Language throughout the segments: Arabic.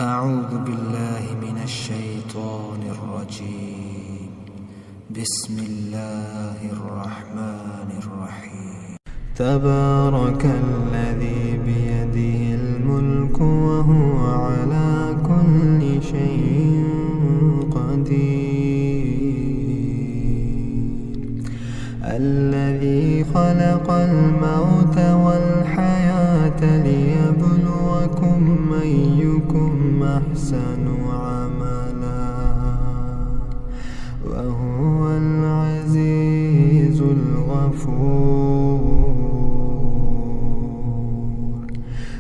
أعوذ بالله من الشيطان الرجيم. بسم الله الرحمن الرحيم. تبارك الذي بيده الملك وهو على كل شيء قدير. الذي خلق الموت والحياة ليبلوكم أيكم أحسن عملا وهو العزيز الغفور.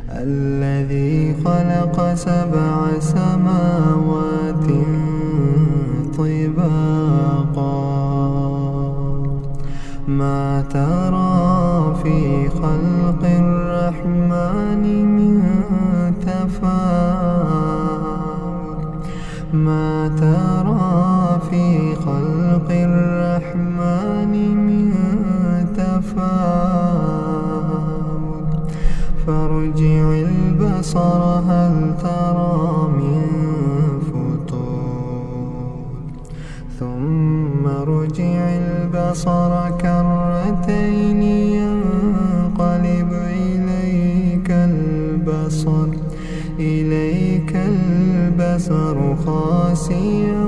الذي خلق 7 سماوات طباقا ما ترى في خلق الرحمن من تفاوت ما ترى في خلق الرحمن من تفاوت فارجع البصر هل ترى من فطور ثم ارجع البصر كرتين ينقلب إليك البصر خاسئا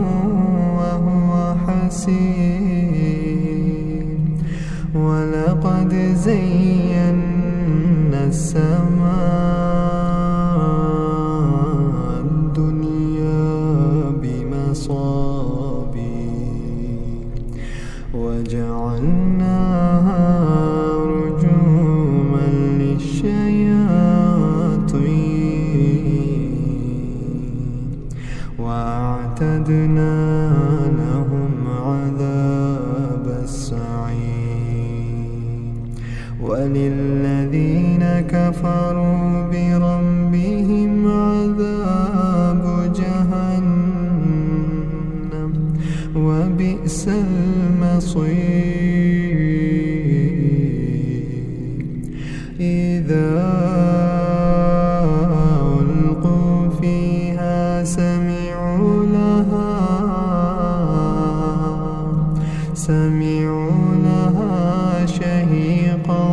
وهو حسير. ولقد زينا السماء الدنيا بمصابيح وجعلناها رجوما للشياطين وأعتدنا لهم عذاب السعير. وللذين كفروا بربهم عذاب جهنم وبئس المصير. إذا ألقوا فيها سمعوا لها شهيقا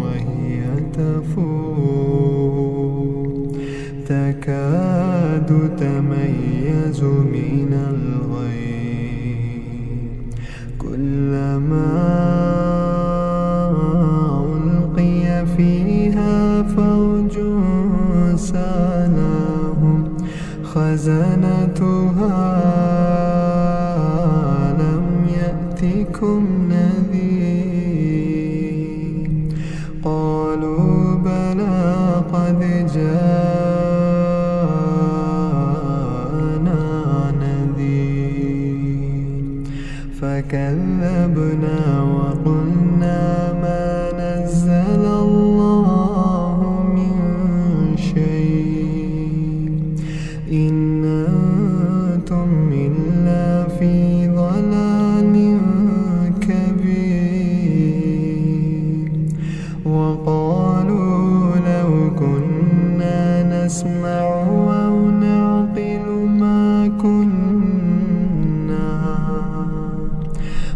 وهي تفور تكاد تميز من الغيظ كلما ألقي فيها فوج سألهم خزنتها ألم يأتكم نذير قالوا بلى قد جاءنا نذير فكذبنا وقلنا ما نزل الله من شيء إن أنتم إلا في ضلال كبير. وقالوا لو كنا نسمع أو نعقل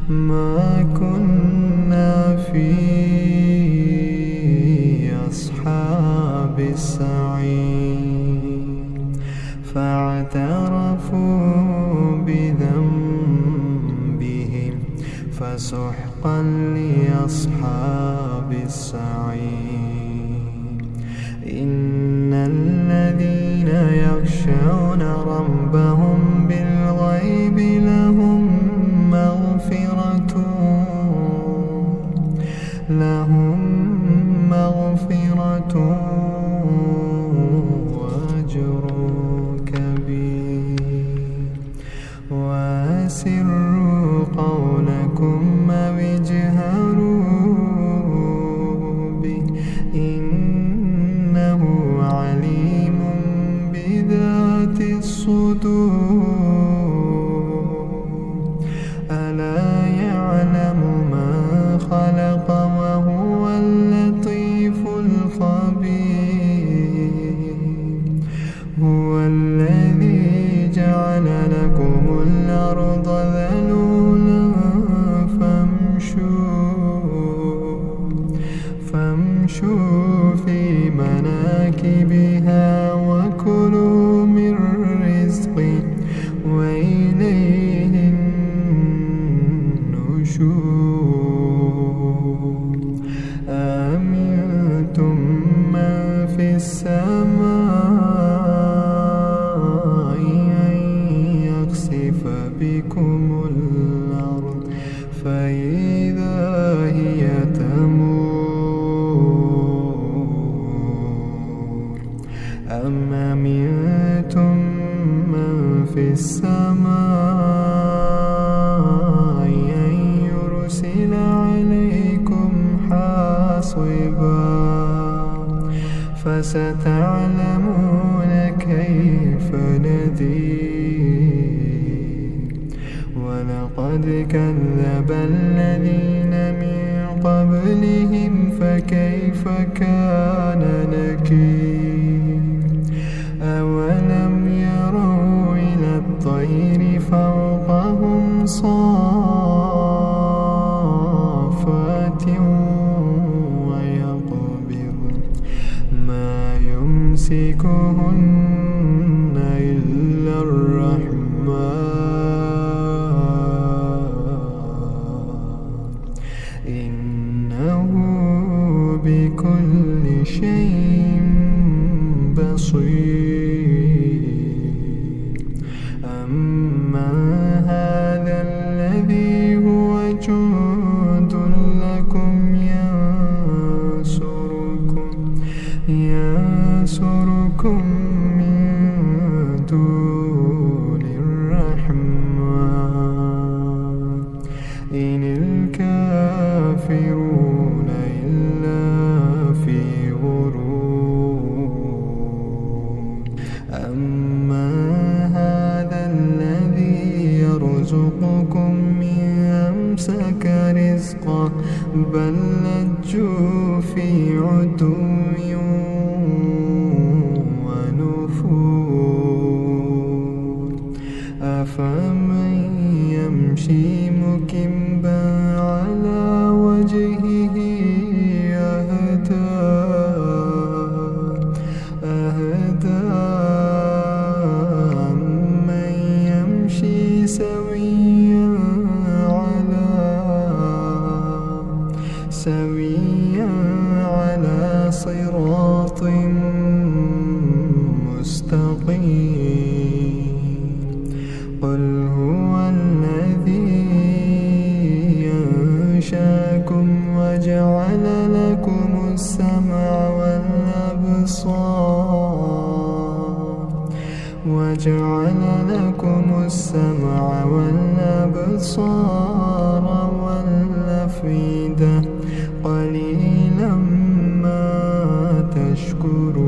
ما كنا في أصحاب السعير. فاعترفوا بذنبهم فسحقا لأصحاب السعير. إن الذين يخشون ربهم بالغيب لهم مغفرة وأجر كبير. وأسروا قولكم أو اجهروا به إنه عليم بذات الصدور. ألا يعلم من خلق وهو اللطيف الخبير. النجوم أأمنتم من في السماء أن يخسف بكم الأرض فإذا هي تمور أم أمنتم من في السماء أن يرسل عليكم حاصبا فستعلمون كيف نذير ولقد كذب الذين من قبلهم فكيف كان نكير أولم يروا إلى الطير فوقهم صافات ويقبض ما يمسكهن إلا الرحمن إنه بكل شيء بصير أما هذا الذي هو جند لكم ينصركم من دون الرحمن إن الكافرون إلا في غرور أما هذا الذي يرزقكم من أمسك رزقه بل لجوا في عتو ونفور أفمن يمشي مكبا على وجهه أهدى أمن يمشي سويا على صراط مستقيم قل هو الذي ينشأكم وجعل لكم السمع والأبصار والأفئدة قليلا ما تشكرون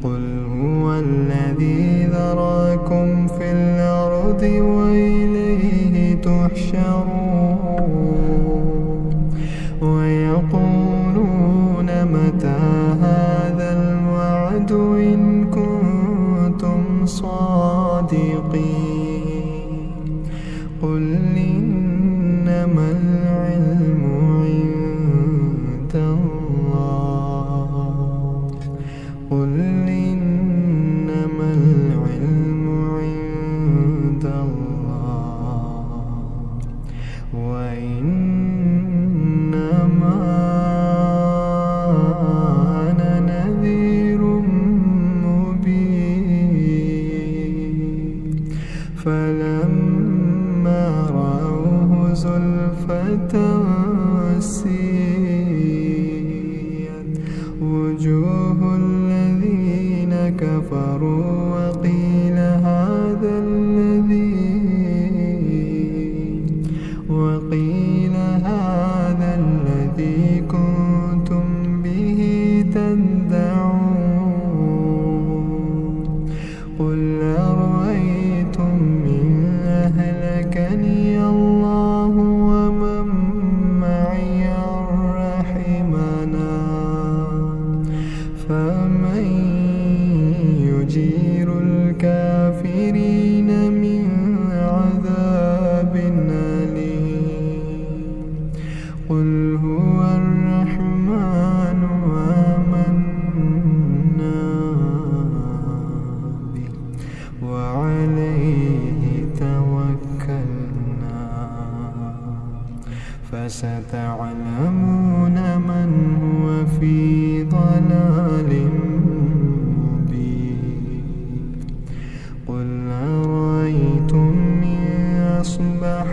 قل هو الذي ذراكم في الأرض وإليه تحشرون ويقولون متى هذا الوعد إن كنتم صادقين قل إنما العلم عند الله قل إنما العلم عند الله وإنما أنا نذير مبين فلما رأوه زلفة سيئت وجوه الذين كفروا وقيل هذا الذي كنتم به تدعون قل أرأيتم إن أهلكني الله ومن معي الرحيم فستعلمون من هو في ضلال مبين. قل أرأيتم إن أصبح